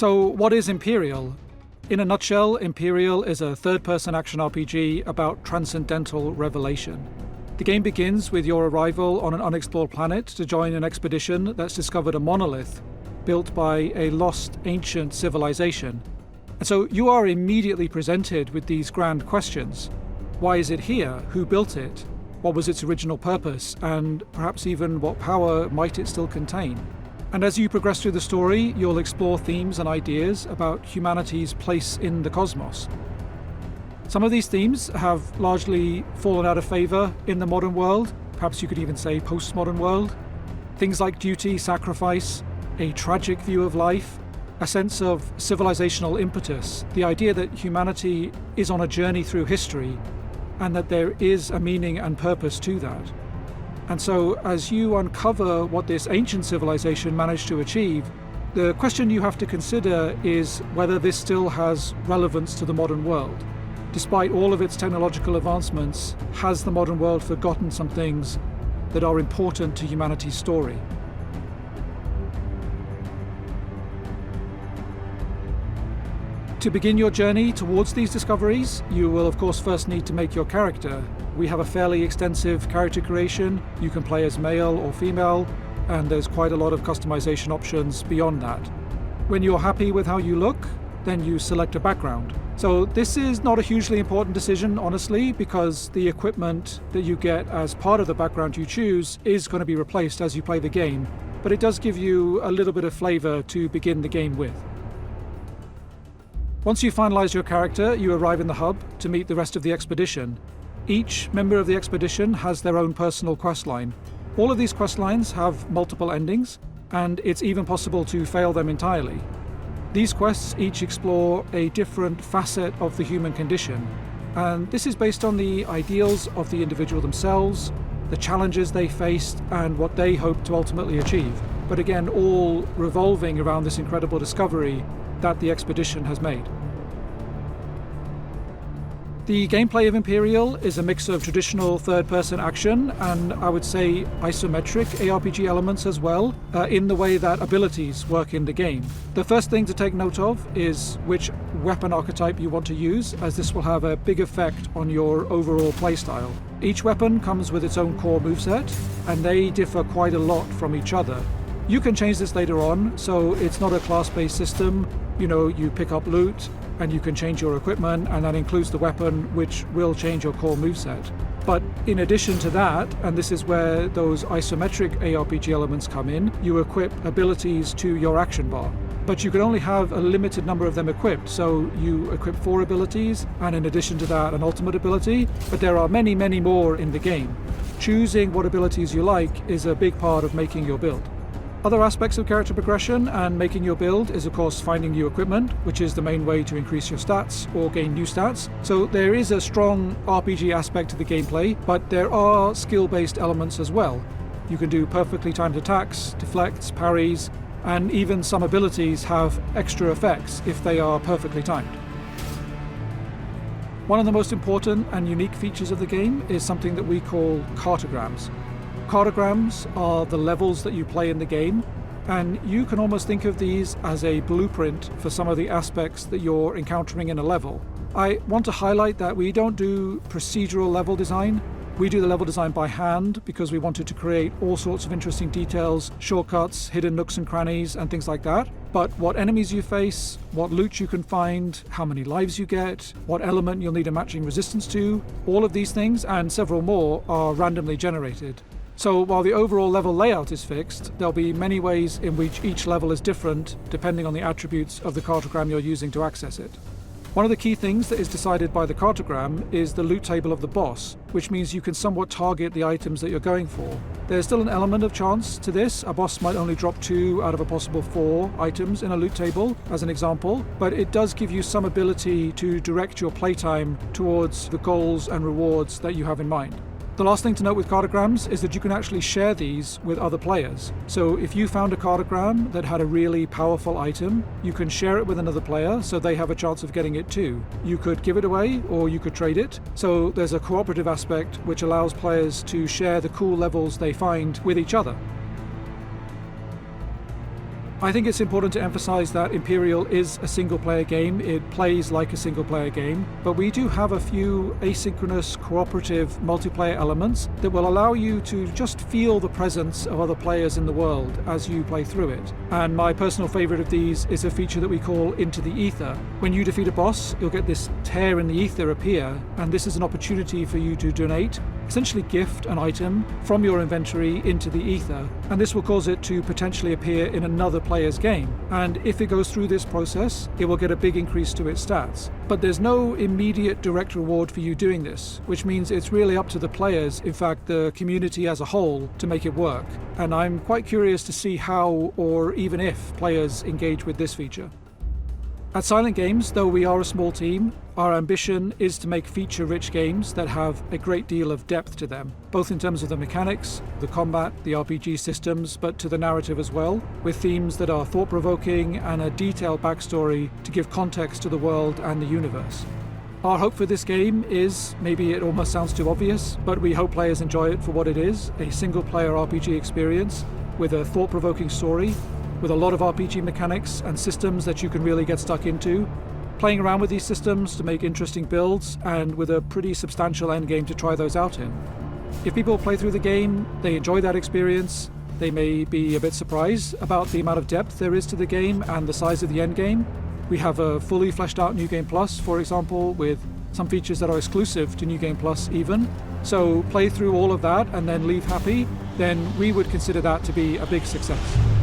So what is Empyreal? In a nutshell, Empyreal is a third-person action RPG about transcendental revelation. The game begins with your arrival on an unexplored planet to join an expedition that's discovered a monolith built by a lost ancient civilization. And so you are immediately presented with these grand questions. Why is it here? Who built it? What was its original purpose? And perhaps even what power might it still contain? And as you progress through the story, you'll explore themes and ideas about humanity's place in the cosmos. Some of these themes have largely fallen out of favour in the modern world, perhaps you could even say postmodern world. Things like duty, sacrifice, a tragic view of life, a sense of civilizational impetus, the idea that humanity is on a journey through history and that there is a meaning and purpose to that. And so as you uncover what this ancient civilization managed to achieve, the question you have to consider is whether this still has relevance to the modern world. Despite all of its technological advancements, has the modern world forgotten some things that are important to humanity's story? To begin your journey towards these discoveries, you will of course first need to make your character. We have a fairly extensive character creation. You can play as male or female, and there's quite a lot of customization options beyond that. When you're happy with how you look, then you select a background. So this is not a hugely important decision, honestly, because the equipment that you get as part of the background you choose is going to be replaced as you play the game, but it does give you a little bit of flavor to begin the game with. Once you finalize your character, you arrive in the hub to meet the rest of the expedition. Each member of the expedition has their own personal questline. All of these questlines have multiple endings, and it's even possible to fail them entirely. These quests each explore a different facet of the human condition, and this is based on the ideals of the individual themselves, the challenges they faced, and what they hope to ultimately achieve. But again, all revolving around this incredible discovery that the expedition has made. The gameplay of Empyreal is a mix of traditional third-person action and I would say isometric ARPG elements as well, in the way that abilities work in the game. The first thing to take note of is which weapon archetype you want to use, as this will have a big effect on your overall playstyle. Each weapon comes with its own core moveset, and they differ quite a lot from each other. You can change this later on, so it's not a class-based system. You pick up loot, and you can change your equipment, and that includes the weapon, which will change your core moveset. But in addition to that, and this is where those isometric ARPG elements come in, you equip abilities to your action bar. But you can only have a limited number of them equipped, so you equip 4 abilities, and in addition to that, an ultimate ability, but there are many, many more in the game. Choosing what abilities you like is a big part of making your build. Other aspects of character progression and making your build is of course finding new equipment, which is the main way to increase your stats or gain new stats. So there is a strong RPG aspect to the gameplay, but there are skill-based elements as well. You can do perfectly timed attacks, deflects, parries, and even some abilities have extra effects if they are perfectly timed. One of the most important and unique features of the game is something that we call Cartograms. Cartograms are the levels that you play in the game, and you can almost think of these as a blueprint for some of the aspects that you're encountering in a level. I want to highlight that we don't do procedural level design. We do the level design by hand because we wanted to create all sorts of interesting details, shortcuts, hidden nooks and crannies, and things like that. But what enemies you face, what loot you can find, how many lives you get, what element you'll need a matching resistance to, all of these things and several more are randomly generated. So while the overall level layout is fixed, there'll be many ways in which each level is different depending on the attributes of the cartogram you're using to access it. One of the key things that is decided by the cartogram is the loot table of the boss, which means you can somewhat target the items that you're going for. There's still an element of chance to this. A boss might only drop 2 out of a possible 4 items in a loot table, as an example, but it does give you some ability to direct your playtime towards the goals and rewards that you have in mind. The last thing to note with cartograms is that you can actually share these with other players. So if you found a cartogram that had a really powerful item, you can share it with another player so they have a chance of getting it too. You could give it away or you could trade it. So there's a cooperative aspect which allows players to share the cool levels they find with each other. I think it's important to emphasize that Imperial is a single-player game. It plays like a single-player game, but we do have a few asynchronous, cooperative, multiplayer elements that will allow you to just feel the presence of other players in the world as you play through it. And my personal favorite of these is a feature that we call Into the Ether. When you defeat a boss, you'll get this tear in the ether appear, and this is an opportunity for you to donate, essentially gift an item from your inventory into the ether, and this will cause it to potentially appear in another player's game. And if it goes through this process, it will get a big increase to its stats. But there's no immediate direct reward for you doing this, which means it's really up to the players, in fact the community as a whole, to make it work. And I'm quite curious to see how, or even if, players engage with this feature. At Silent Games, though we are a small team, our ambition is to make feature-rich games that have a great deal of depth to them, both in terms of the mechanics, the combat, the RPG systems, but to the narrative as well, with themes that are thought-provoking and a detailed backstory to give context to the world and the universe. Our hope for this game is, maybe it almost sounds too obvious, but we hope players enjoy it for what it is, a single-player RPG experience with a thought-provoking story, with a lot of RPG mechanics and systems that you can really get stuck into, playing around with these systems to make interesting builds, and with a pretty substantial endgame to try those out in. If people play through the game, they enjoy that experience, they may be a bit surprised about the amount of depth there is to the game and the size of the endgame. We have a fully fleshed out New Game Plus, for example, with some features that are exclusive to New Game Plus even. So play through all of that and then leave happy, then we would consider that to be a big success.